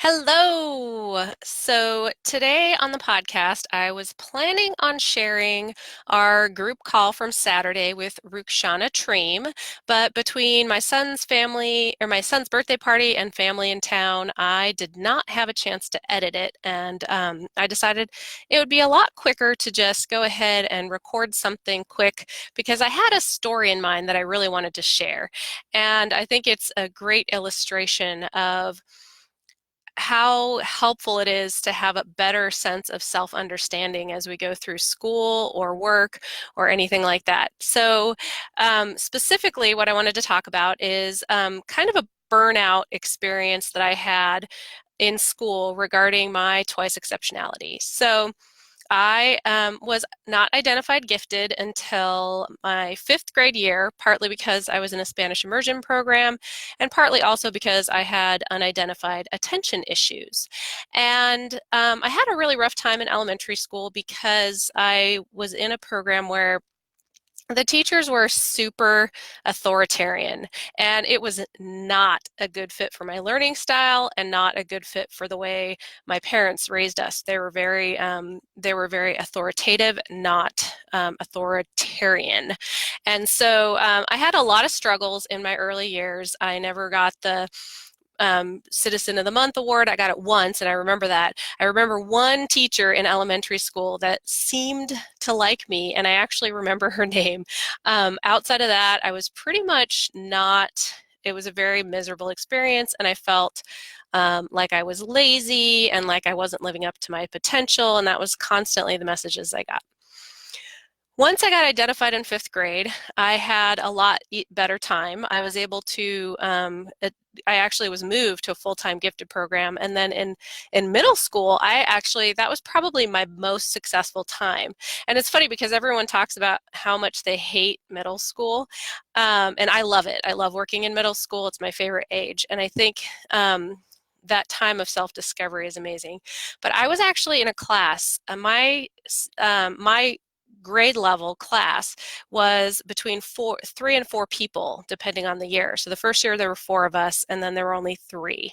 Hello. So today on the podcast, I was planning on sharing our group call from Saturday with Rukshana Treem, but between my son's family or my son's birthday party and family in town, I did not have a chance to edit it, and I decided it would be a lot quicker to just go ahead and record something quick because I had a story in mind that I really wanted to share, and I think it's a great illustration of how helpful it is to have a better sense of self-understanding as we go through school or work or anything like that. So specifically what I wanted to talk about is kind of a burnout experience that I had in school regarding my twice exceptionality. So I was not identified gifted until my fifth grade year, partly because I was in a Spanish immersion program, and partly also because I had unidentified attention issues. And I had a really rough time in elementary school because I was in a program where the teachers were super authoritarian, and it was not a good fit for my learning style and not a good fit for the way my parents raised us. They were very authoritative, not authoritarian. And so I had a lot of struggles in my early years. I never got the Citizen of the Month award. I got it once, and I remember that. I remember one teacher in elementary school that seemed to like me, and I actually remember her name. Outside of that, I was pretty much not, it was a very miserable experience, and I felt like I was lazy and like I wasn't living up to my potential, and that was constantly the messages I got. Once I got identified in fifth grade, I had a lot better time. I was able to, I actually was moved to a full-time gifted program. And then in middle school, that was probably my most successful time. And it's funny because everyone talks about how much they hate middle school. And I love it. I love working in middle school. It's my favorite age. And I think, that time of self-discovery is amazing. But I was actually in a class, my grade level class was between 3 and 4 people, depending on the year. So the first year there were 4 of us, and then there were only 3.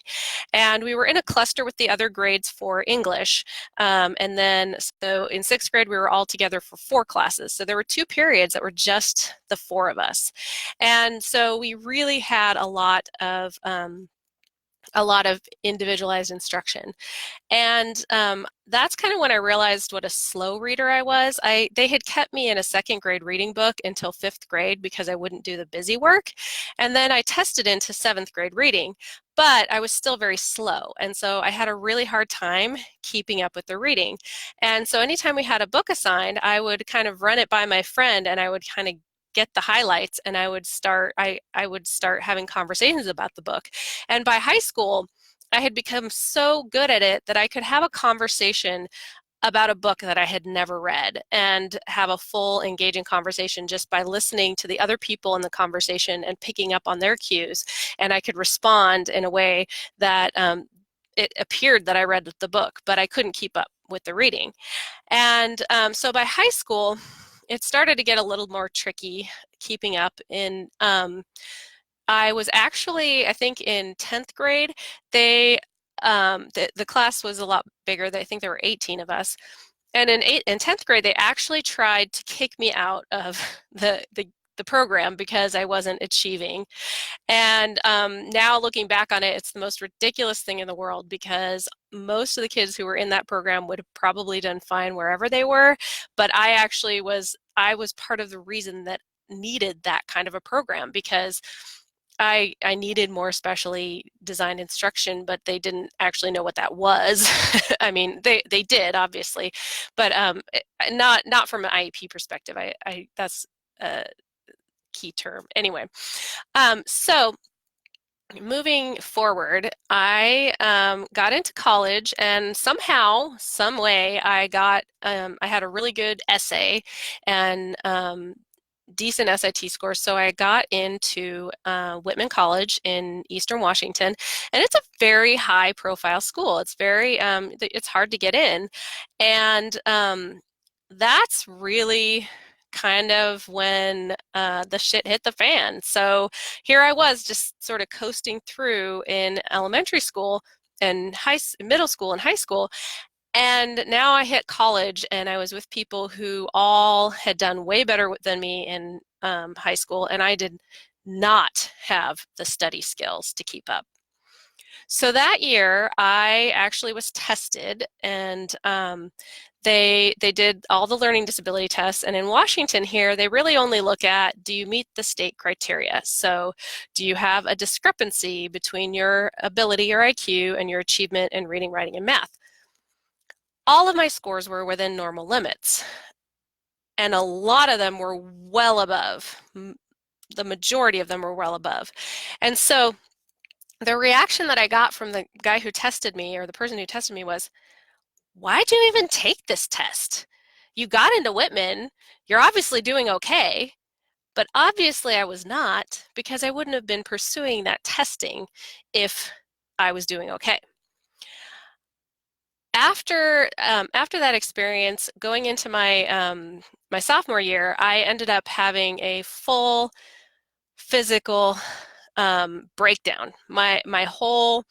And we were in a cluster with the other grades for English. And then, so in 6th grade, we were all together for 4 classes. So there were 2 periods that were just the 4 of us. And so we really had a lot of individualized instruction. And that's kind of when I realized what a slow reader I was. They had kept me in a 2nd grade reading book until 5th grade because I wouldn't do the busy work. And then I tested into 7th grade reading, but I was still very slow. And so I had a really hard time keeping up with the reading. And so anytime we had a book assigned, I would kind of run it by my friend, and I would kind of get the highlights, and I would start having conversations about the book. And by high school, I had become so good at it that I could have a conversation about a book that I had never read and have a full engaging conversation just by listening to the other people in the conversation and picking up on their cues. And I could respond in a way that it appeared that I read the book, but I couldn't keep up with the reading. And so by high school, it started to get a little more tricky keeping up in I was actually, I think in 10th grade, the class was a lot bigger. I think there were 18 of us. And in 10th grade, they actually tried to kick me out of the program because I wasn't achieving. And now looking back on it, it's the most ridiculous thing in the world because most of the kids who were in that program would have probably done fine wherever they were. But I was part of the reason that needed that kind of a program because I needed more specially designed instruction, but they didn't actually know what that was. I mean, they did obviously, but not from an IEP perspective. I that's a key term anyway. So moving forward, I got into college, and somehow, some way, I had a really good essay and decent SAT scores, so I got into Whitman College in Eastern Washington, and it's a very high-profile school. It's hard to get in, and that's really kind of when the shit hit the fan. So here I was just sort of coasting through in elementary school, middle school and high school. And now I hit college, and I was with people who all had done way better than me in high school, and I did not have the study skills to keep up. So that year, I actually was tested, and they did all the learning disability tests. And in Washington here, they really only look at, do you meet the state criteria? So do you have a discrepancy between your ability, your IQ, and your achievement in reading, writing, and math? All of my scores were within normal limits, and a lot of them were well above. The majority of them were well above. And so the reaction that I got from the guy who tested me, or the person who tested me, was, why'd you even take this test? You got into Whitman, you're obviously doing okay, but obviously I was not, because I wouldn't have been pursuing that testing if I was doing okay. After that experience, going into my sophomore year, I ended up having a full physical breakdown. My whole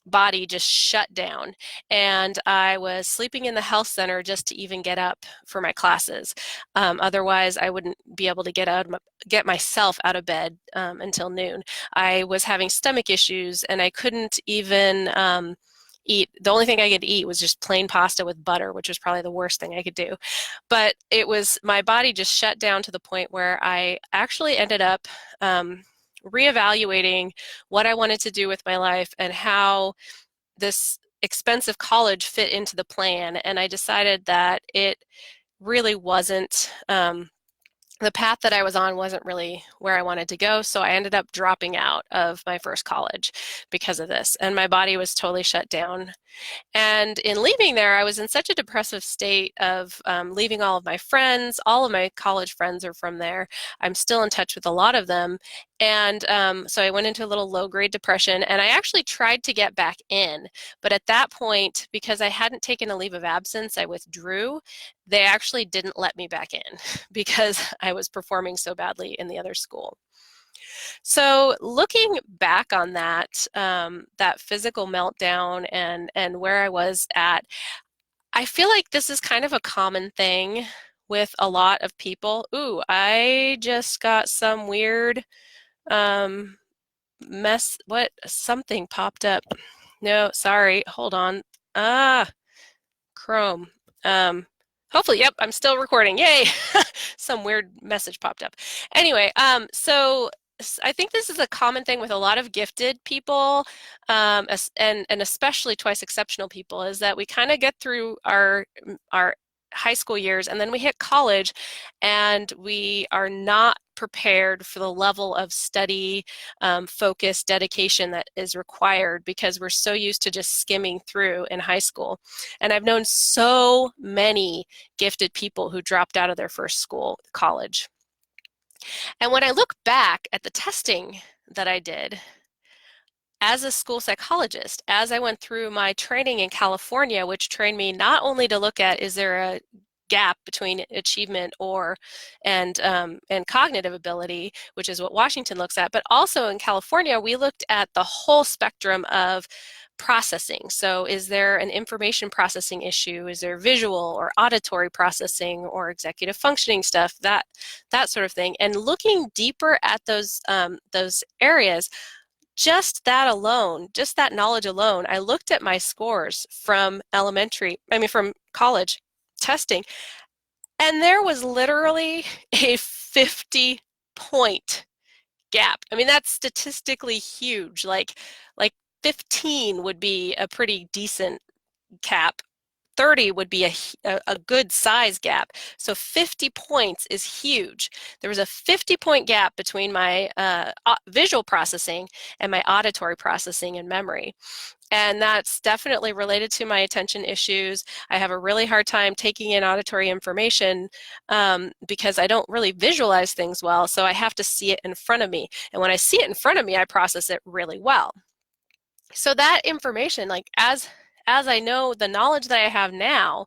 body just shut down, and I was sleeping in the health center just to even get up for my classes. Otherwise, I wouldn't be able to get myself out of bed until noon. I was having stomach issues, and I couldn't even eat. The only thing I could eat was just plain pasta with butter, which was probably the worst thing I could do. But my body just shut down to the point where I actually ended up reevaluating what I wanted to do with my life and how this expensive college fit into the plan. And I decided that it really wasn't, the path that I was on wasn't really where I wanted to go. So I ended up dropping out of my first college because of this. And my body was totally shut down. And in leaving there, I was in such a depressive state of leaving all of my friends. All of my college friends are from there. I'm still in touch with a lot of them. And so I went into a little low-grade depression, and I actually tried to get back in. But at that point, because I hadn't taken a leave of absence, I withdrew. They actually didn't let me back in because I was performing so badly in the other school. So looking back on that physical meltdown and where I was at, I feel like this is kind of a common thing with a lot of people. Ooh, I just got some weird um, something popped up. No, sorry, hold on. Ah, Chrome. Um, Hopefully, yep, I'm still recording. Yay! Some weird message popped up. Anyway, so I think this is a common thing with a lot of gifted people, and especially twice exceptional people, is that we kind of get through our high school years, and then we hit college, and we are not prepared for the level of study, focus, dedication that is required because we're so used to just skimming through in high school. And I've known so many gifted people who dropped out of their first college. And when I look back at the testing that I did as a school psychologist, as I went through my training in California, which trained me not only to look at, is there a gap between achievement and cognitive ability, which is what Washington looks at, but also in California, we looked at the whole spectrum of processing. So is there an information processing issue? Is there visual or auditory processing or executive functioning stuff, that sort of thing? And looking deeper at those areas, just that alone, just that knowledge alone, I looked at my scores from from college testing, and there was literally a 50-point gap. I mean, that's statistically huge. Like 15 would be a pretty decent cap. 30 would be a good size gap. So 50 points is huge. There was a 50-point gap between my visual processing and my auditory processing and memory. And that's definitely related to my attention issues. I have a really hard time taking in auditory information because I don't really visualize things well, so I have to see it in front of me. And when I see it in front of me, I process it really well. So that information, like as I know the knowledge that I have now,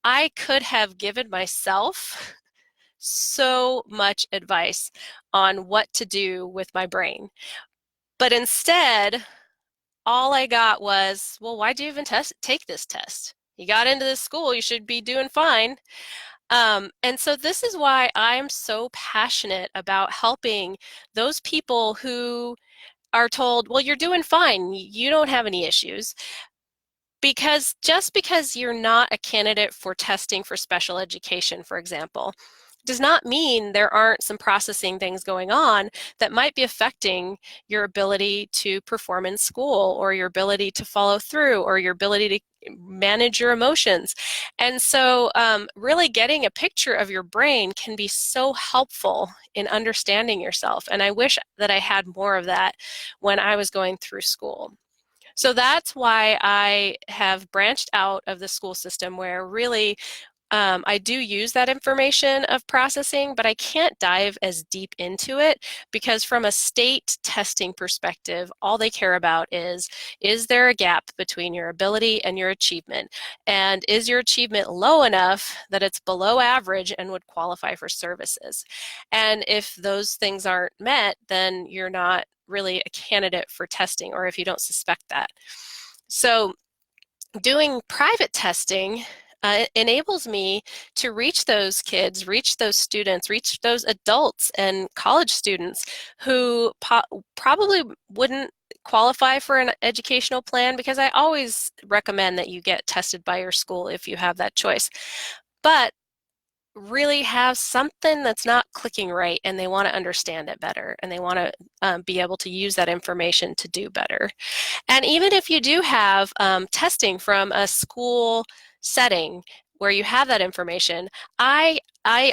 I could have given myself so much advice on what to do with my brain. But instead, all I got was, well, why'd you even take this test? You got into this school, you should be doing fine. And so this is why I'm so passionate about helping those people who are told, well, you're doing fine, you don't have any issues. Because just because you're not a candidate for testing for special education, for example, does not mean there aren't some processing things going on that might be affecting your ability to perform in school or your ability to follow through or your ability to manage your emotions. And so really getting a picture of your brain can be so helpful in understanding yourself. And I wish that I had more of that when I was going through school. So that's why I have branched out of the school system where really I do use that information of processing, but I can't dive as deep into it because from a state testing perspective, all they care about is there a gap between your ability and your achievement? And is your achievement low enough that it's below average and would qualify for services? And if those things aren't met, then you're not really a candidate for testing, or if you don't suspect that. So doing private testing enables me to reach those kids, reach those students, reach those adults and college students who probably wouldn't qualify for an educational plan, because I always recommend that you get tested by your school if you have that choice. But really have something that's not clicking right and they want to understand it better and they want to be able to use that information to do better. And even if you do have testing from a school setting where you have that information, I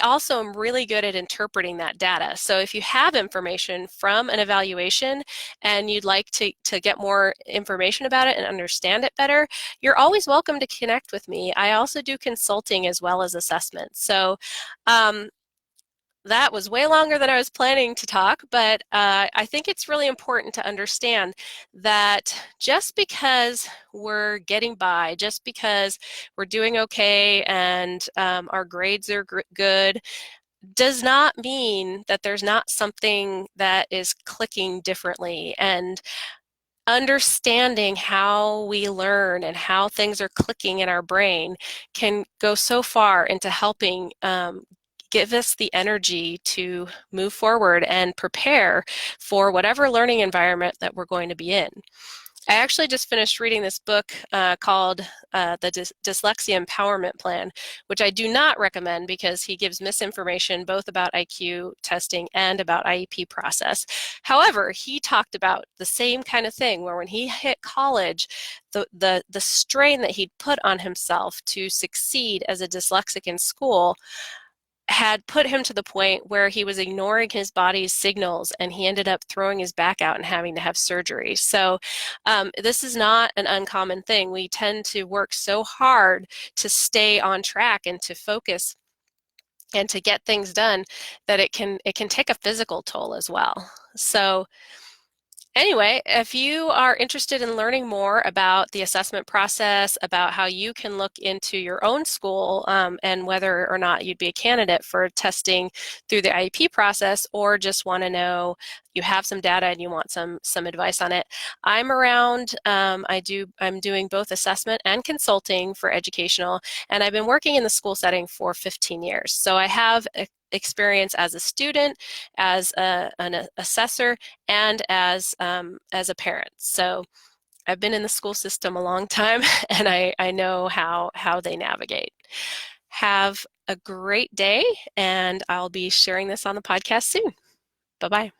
also am really good at interpreting that data. So if you have information from an evaluation and you'd like to get more information about it and understand it better, you're always welcome to connect with me. I also do consulting as well as assessment. So um, that was way longer than I was planning to talk, but I think it's really important to understand that just because we're getting by, just because we're doing okay and our grades are good, does not mean that there's not something that is clicking differently. And understanding how we learn and how things are clicking in our brain can go so far into helping give us the energy to move forward and prepare for whatever learning environment that we're going to be in. I actually just finished reading this book called The Dyslexia Empowerment Plan, which I do not recommend because he gives misinformation both about IQ testing and about IEP process. However, he talked about the same kind of thing where when he hit college, the strain that he'd put on himself to succeed as a dyslexic in school had put him to the point where he was ignoring his body's signals and he ended up throwing his back out and having to have surgery. So this is not an uncommon thing. We tend to work so hard to stay on track and to focus and to get things done that it can take a physical toll as well. So anyway, if you are interested in learning more about the assessment process, about how you can look into your own school and whether or not you'd be a candidate for testing through the IEP process, or just want to know you have some data and you want some advice on it, I'm around. I'm doing both assessment and consulting for educational, and I've been working in the school setting for 15 years. So I have experience as a student, as an assessor, and as a parent. So I've been in the school system a long time, and I know how they navigate. Have a great day, and I'll be sharing this on the podcast soon. Bye-bye.